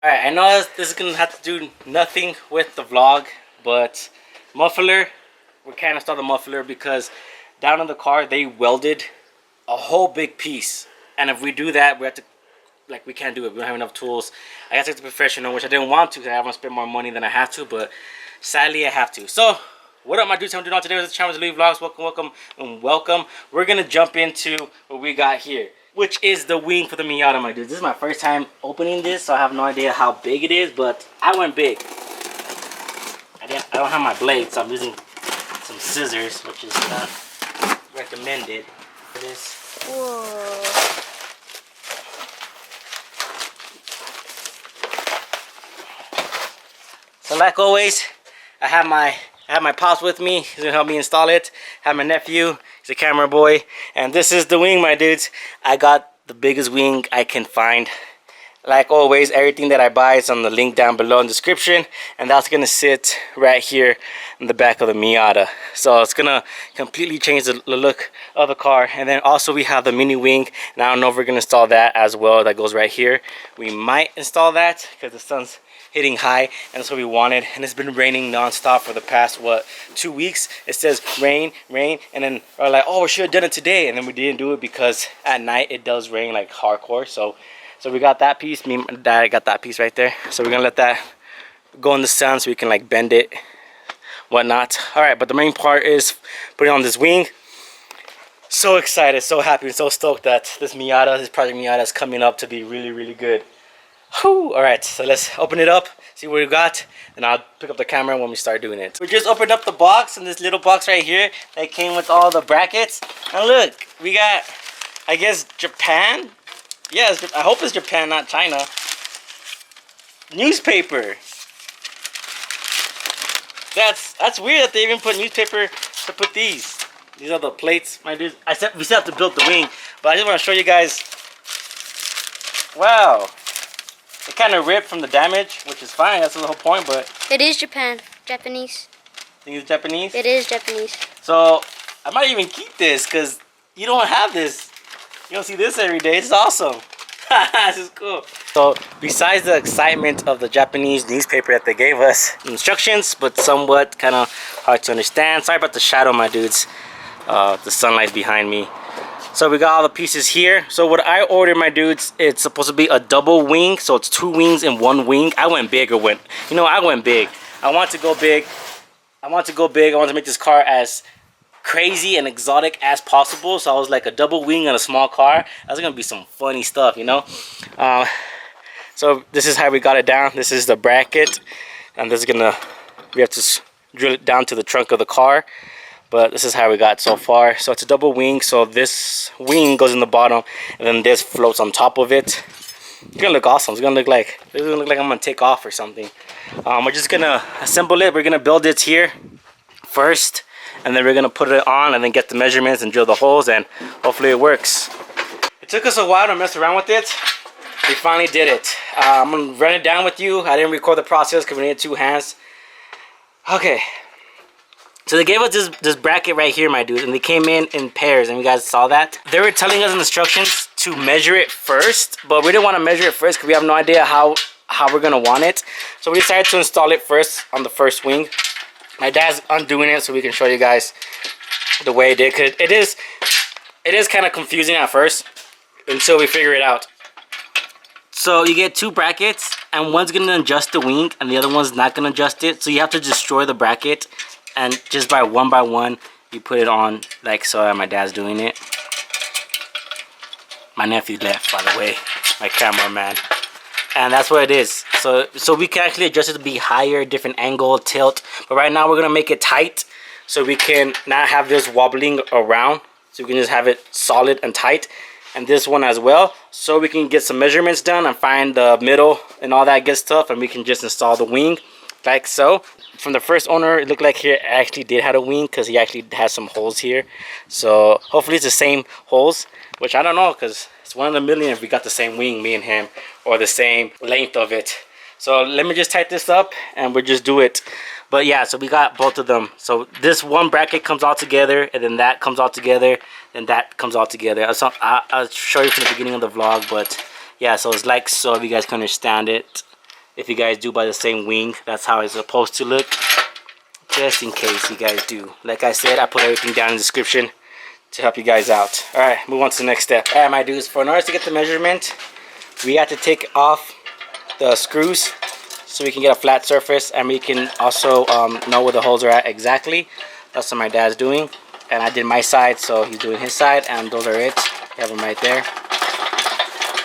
Alright, I know this is gonna have to do nothing with the vlog, but muffler, we can't install the muffler because down in the car they welded a whole big piece. And if we do that, we have to, like, we can't do it. We don't have enough tools. I got to take the professional, which I didn't want to because I want to spend more money than I have to, but sadly I have to. So, what up, my dudes? I'm doing on today with the channel Louis Vlogs. Welcome, welcome. We're gonna jump into what we got here, which is the wing for the Miata, my dudes. This is my first time opening this, so I have no idea how big it is, but I went big. I don't have my blade, so I'm using some scissors, which is not recommended for this. Whoa. So like always, I have my pops with me. He's gonna help me install it. I have my nephew. He's a camera boy. And this is the wing, my dudes. I got the biggest wing I can find. Like always, everything that I buy is on the link down below in the description. And that's gonna sit right here in the back of the Miata. So it's gonna completely change the look of the car. And then also we have the mini wing. And I don't know if we're gonna install that as well. That goes right here. We might install that because the sun's hitting high, and that's what we wanted. And it's been raining non-stop for the past 2 weeks. It says rain, and then we're like, oh, we should have done it today, and then we didn't do it because at night it does rain like hardcore. So we got that piece. Me and my dad got that piece right there, so we're gonna let that go in the sun so we can like bend it, whatnot. All right, but the main part is putting on this wing. So excited, so happy, and so stoked that this project Miata is coming up to be really good. Whew. All right, so let's open it up, see what we got, and I'll pick up the camera when we start doing it. We just opened up the box, and this little box right here that came with all the brackets. And look, we got, I guess, Japan. Yes, I hope it's Japan, not China. Newspaper. That's weird that they even put newspaper to put these. These are the plates, my dude. We still have to build the wing, but I just want to show you guys. Wow. It kind of ripped from the damage, which is fine. That's the whole point, but... It is Japanese. Think it's Japanese? It is Japanese. So, I might even keep this, because you don't have this. You don't see this every day. It's awesome. This is cool. So, besides the excitement of the Japanese newspaper that they gave us, instructions, but somewhat kind of hard to understand. Sorry about the shadow, my dudes. The sunlight behind me. So we got all the pieces here. So what I ordered, my dudes, it's supposed to be a double wing. So it's 2 wings in 1 wing. I went big I went big. I want to go big. I want to make this car as crazy and exotic as possible. So I was like a double wing on a small car. That's going to be some funny stuff, you know. So this is how we got it down. This is the bracket. And this is we have to drill it down to the trunk of the car. But this is how we got so far. So it's a double wing. So this wing goes in the bottom, and then this floats on top of it. It's gonna look awesome. It's gonna look like I'm gonna take off or something. We're just gonna assemble it. We're gonna build it here first, and then we're gonna put it on, and then get the measurements and drill the holes, and hopefully it works. It took us a while to mess around with it. We finally did it. I'm gonna run it down with you. I didn't record the process because we needed 2 hands. Okay. So they gave us this bracket right here, my dude, and they came in pairs, and you guys saw that. They were telling us in instructions to measure it first, but we didn't want to measure it first because we have no idea how we're gonna want it. So we decided to install it first on the first wing. My dad's undoing it so we can show you guys the way it did, because it is kind of confusing at first until we figure it out. So you get 2 brackets, and one's gonna adjust the wing, and the other one's not gonna adjust it. So you have to destroy the bracket. And just by one, you put it on like so. My dad's doing it. My nephew left, by the way, my cameraman. And that's what it is. So we can actually adjust it to be higher, different angle, tilt. But right now we're gonna make it tight, so we can not have this wobbling around. So we can just have it solid and tight. And this one as well, so we can get some measurements done and find the middle and all that good stuff, and we can just install the wing like so. From the first owner, it looked like here actually did have a wing because he actually has some holes here. So hopefully it's the same holes, which I don't know, because it's 1 in a million if we got the same wing, me and him, or the same length of it. So let me just tighten this up and we'll just do it. But yeah, so we got both of them. So this one bracket comes all together, and then that comes all together, and that comes all together. I'll show you from the beginning of the vlog, but yeah, so it's like so if you guys can understand it. if you guys do buy the same wing, that's how it's supposed to look. Just in case you guys do. Like I said, I put everything down in the description to help you guys out. Alright, move on to the next step. Alright, my dudes, in order to get the measurement, we have to take off the screws so we can get a flat surface, and we can also know where the holes are at exactly. That's what my dad's doing, and I did my side, so he's doing his side, and those are it. You have them right there.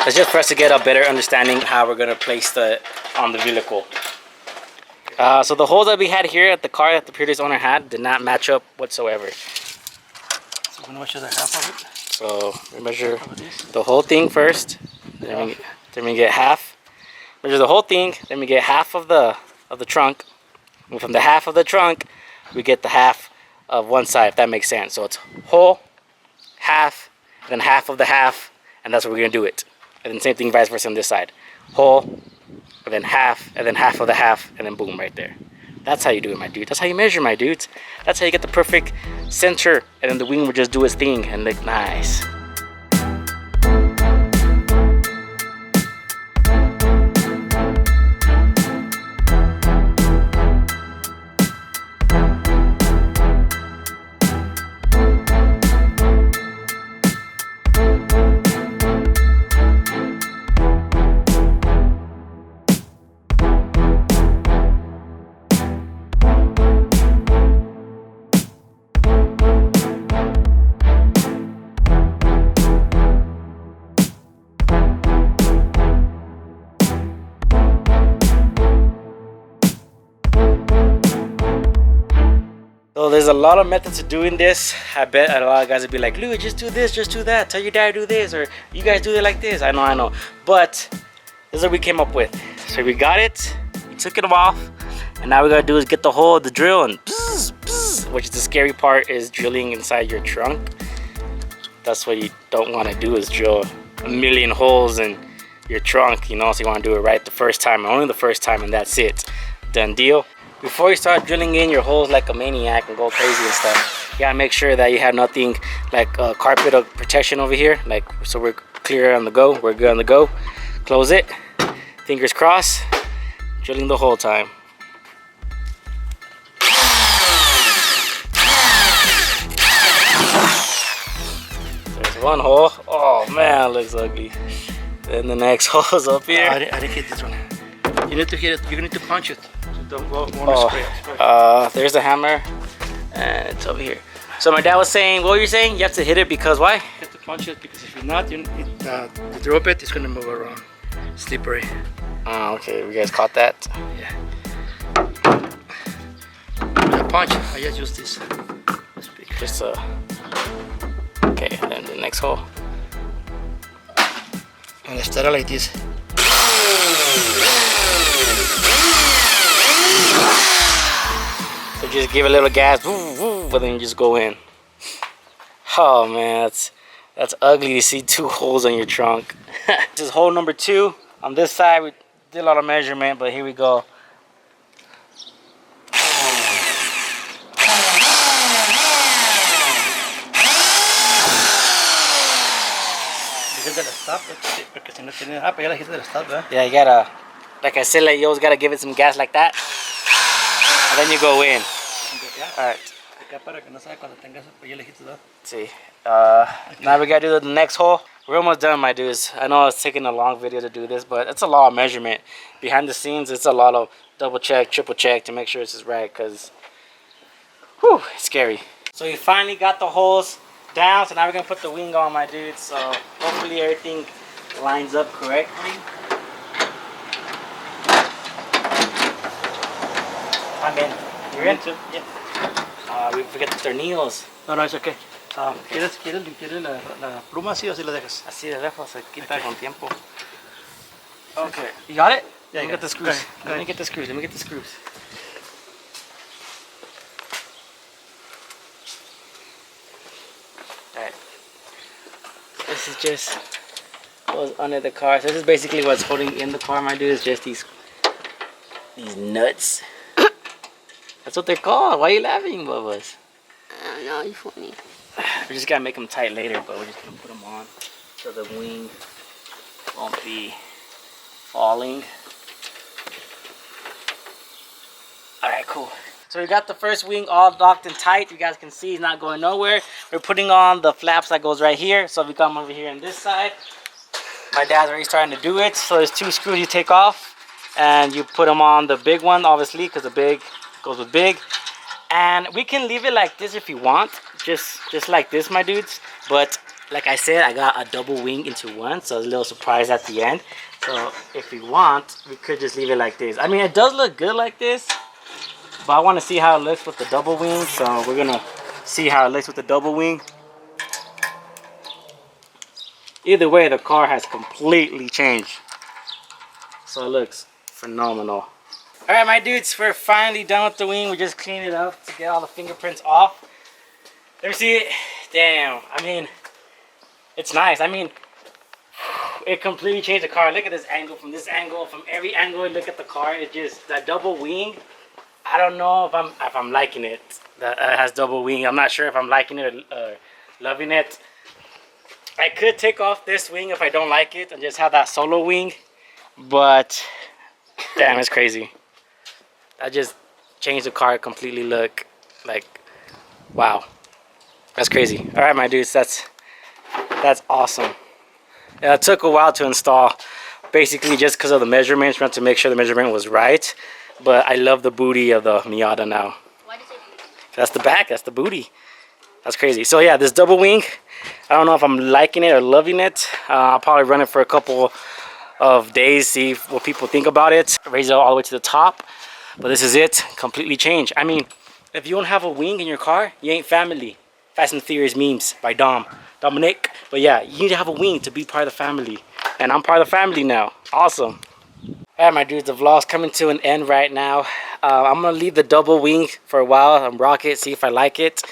It's just for us to get a better understanding how we're gonna place the on the vehicle. So the holes that we had here at the car that the previous owner had did not match up whatsoever. So we're gonna measure the half of it. So we measure the whole thing first, then we get half. Measure the whole thing, then we get half of the trunk. And from the half of the trunk, we get the half of one side, if that makes sense. So it's whole, half, and then half of the half, and that's what we're gonna do it. And then same thing vice versa on this side. Whole, and then half of the half, and then boom, right there. That's how you do it, my dude. That's how you measure, my dudes. That's how you get the perfect center, and then the wing will just do its thing and look nice. So there's a lot of methods to doing this. I bet a lot of guys would be like, Lou, just do this, just do that. Tell your dad to do this, or you guys do it like this. I know. But this is what we came up with. So we got it, we took it off, and now we gotta do is get the hole of the drill and bzz, bzz, which is the scary part, is drilling inside your trunk. That's what you don't want to do, is drill a million holes in your trunk, you know. So you want to do it right the first time, and only the first time, and that's it. Done deal. Before you start drilling in your holes like a maniac and go crazy and stuff, you gotta make sure that you have nothing like carpet or protection over here, like, so we're clear on the go. We're good on the go. Close it, fingers crossed, drilling the whole time. There's one hole. Oh man, it looks ugly. Then the next hole's up here. I didn't hit this one. You need to hit it. You need to punch it. Don't go spray. There's the hammer, and it's over here. So my dad was saying, what were you saying? You have to hit it because why? You have to punch it, because if you're not, you drop it, it's gonna move around. Slippery. Oh, okay. You guys caught that? Yeah. The punch. I just use this. Just okay. And then the next hole. And I start like this. So just give it a little gas, but then you just go in. Oh man, that's ugly to see two holes on your trunk. This is hole number 2. On this side, we did a lot of measurement, but here we go. Yeah, you gotta, like I said, like, you always gotta give it some gas like that, and then you go in. Alright. See, now we gotta do the next hole. We're almost done, my dudes. I know it's taking a long video to do this, but it's a lot of measurement. Behind the scenes, it's a lot of double check, triple check to make sure this is right, because whew, it's scary. So we finally got the holes down, so now we're gonna put the wing on, my dudes. So hopefully everything lines up correctly. I'm in. You're in? Yeah. We forget the tornillos. No, it's okay. Okay. ¿Quieres la pluma así o así la dejas? Así de lejos, se quita con tiempo. Okay. You got it? Yeah, Let me get the screws. Go Let me get the screws. Let me get the screws. Alright. This is just what's under the car. So this is basically what's holding in the car, my dude. Is just these nuts. That's what they're called. Why are you laughing, Bubba's? I don't know, you're funny. We just gotta make them tight later, but we're just gonna put them on so the wing won't be falling. cool. So we got the first wing all locked and tight. You guys can see it's not going nowhere. We're putting on the flaps that goes right here. So if we come over here on this side, my dad's already starting to do it. So there's 2 screws you take off and you put them on the big one, obviously, because the big goes with big. And we can leave it like this if you want, just like this, my dudes. But like I said, I got a double wing into one, so a little surprise at the end. So if we want, we could just leave it like this. I mean, it does look good like this, but I want to see how it looks with the double wing. So we're gonna see how it looks with the double wing. Either way, the car has completely changed, so it looks phenomenal. All right, my dudes, we're finally done with the wing. We just cleaned it up to get all the fingerprints off. Let me see it. Damn, I mean, it's nice. I mean, it completely changed the car. Look at this angle, from this angle, from every angle. Look at the car. It just, that double wing. I don't know if I'm liking it. That has double wing. I'm not sure if I'm liking it or loving it. I could take off this wing if I don't like it and just have that solo wing, but damn, it's crazy. I just changed the car completely. Look, like, wow, that's crazy. All right, my dudes, that's awesome. Yeah, it took a while to install, basically just because of the measurements. We had to make sure the measurement was right. But I love the booty of the Miata now. Why does it booty? That's the back. That's the booty. That's crazy. So yeah, this double wing, I don't know if I'm liking it or loving it. I'll probably run it for a couple of days, see what people think about it. Raise it all the way to the top. But this is it. Completely changed. I mean, if you don't have a wing in your car, you ain't family. Fast and Furious memes by Dominic. But yeah, you need to have a wing to be part of the family. And I'm part of the family now. Awesome. All right, my dudes, the vlog's coming to an end right now. I'm going to leave the double wing for a while and rock it, see if I like it.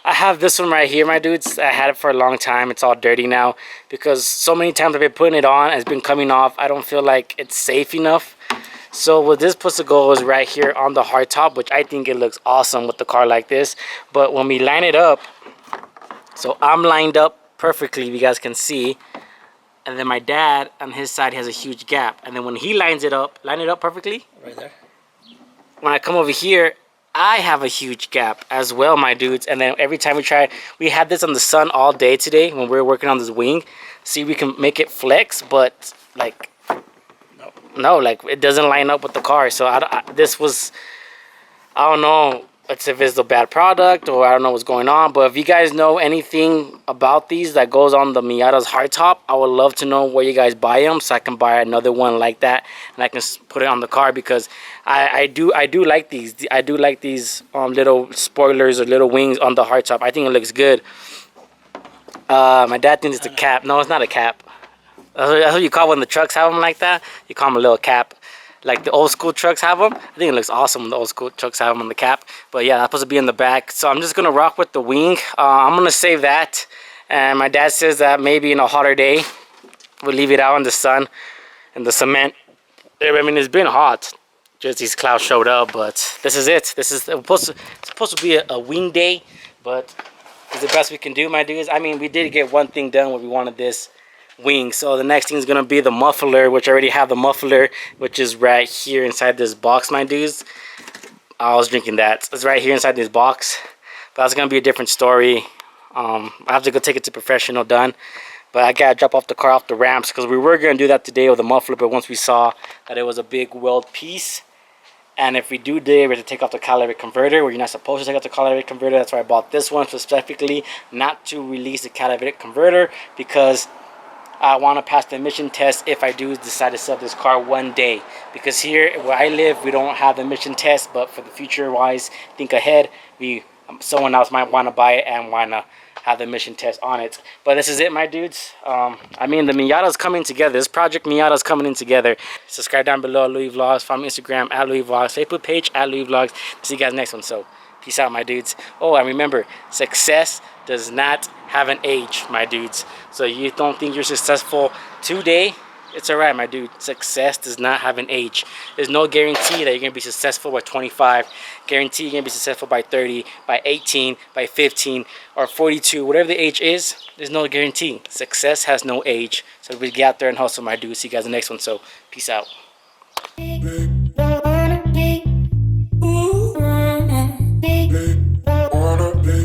I have this one right here, my dudes. I had it for a long time. It's all dirty now because so many times I've been putting it on, it's been coming off. I don't feel like it's safe enough. So what this supposed to go is right here on the hardtop, which I think it looks awesome with the car like this. But when we line it up, so I'm lined up perfectly, you guys can see. And then my dad on his side has a huge gap. And then when he lines it up, line it up perfectly. Right there. When I come over here, I have a huge gap as well, my dudes. And then every time we had this on the sun all day today when we were working on this wing. See, we can make it flex, but like, no, like it doesn't line up with the car. So I don't know if it's a bad product or I don't know what's going on. But if you guys know anything about these that goes on the Miata's hardtop, I would love to know where you guys buy them so I can buy another one like that and I can put it on the car, because I do like these. I do like these little spoilers or little wings on the hardtop. I think it looks good. My dad thinks it's a cap. No, it's not a cap. That's what you call when the trucks have them like that. You call them a little cap. Like the old school trucks have them. I think it looks awesome when the old school trucks have them on the cap. But yeah, that's supposed to be in the back. So I'm just going to rock with the wing. I'm going to save that. And my dad says that maybe in a hotter day, we'll leave it out in the sun and the cement. I mean, it's been hot. Just these clouds showed up. But this is it. This is supposed to be a wing day. But it's the best we can do, my dudes. I mean, we did get one thing done when we wanted this wing. So the next thing is gonna be the muffler, which I already have the muffler, which is right here inside this box, my dudes. I was drinking that. It's right here inside this box, but that's gonna be a different story. I have to go take it to professional done, but I gotta drop off the car off the ramps because we were gonna do that today with the muffler, but once we saw that it was a big weld piece, and if we do we have to take off the catalytic converter, where you're not supposed to take off the catalytic converter. That's why I bought this one specifically, not to release the catalytic converter, because I want to pass the emission test if I do decide to sell this car one day. Because here where I live, we don't have the emission test, but for the future wise, think ahead, someone else might want to buy it and want to have the emission test on it. But this is it, my dudes. I mean, the Miata's coming together. This project Miata's coming in together. Subscribe down below, Louis Vlogs. Follow me on Instagram at Louis Vlogs. Facebook page at Louis Vlogs. See you guys next one. So peace out, my dudes. Oh, and remember, success does not have an age, my dudes. So you don't think you're successful today, it's alright, my dude. Success does not have an age. There's no guarantee that you're gonna be successful by 25. Guarantee you're gonna be successful by 30, by 18, by 15, or 42, whatever the age is. There's no guarantee. Success has no age. So we get out there and hustle, my dudes. See you guys in the next one. So peace out.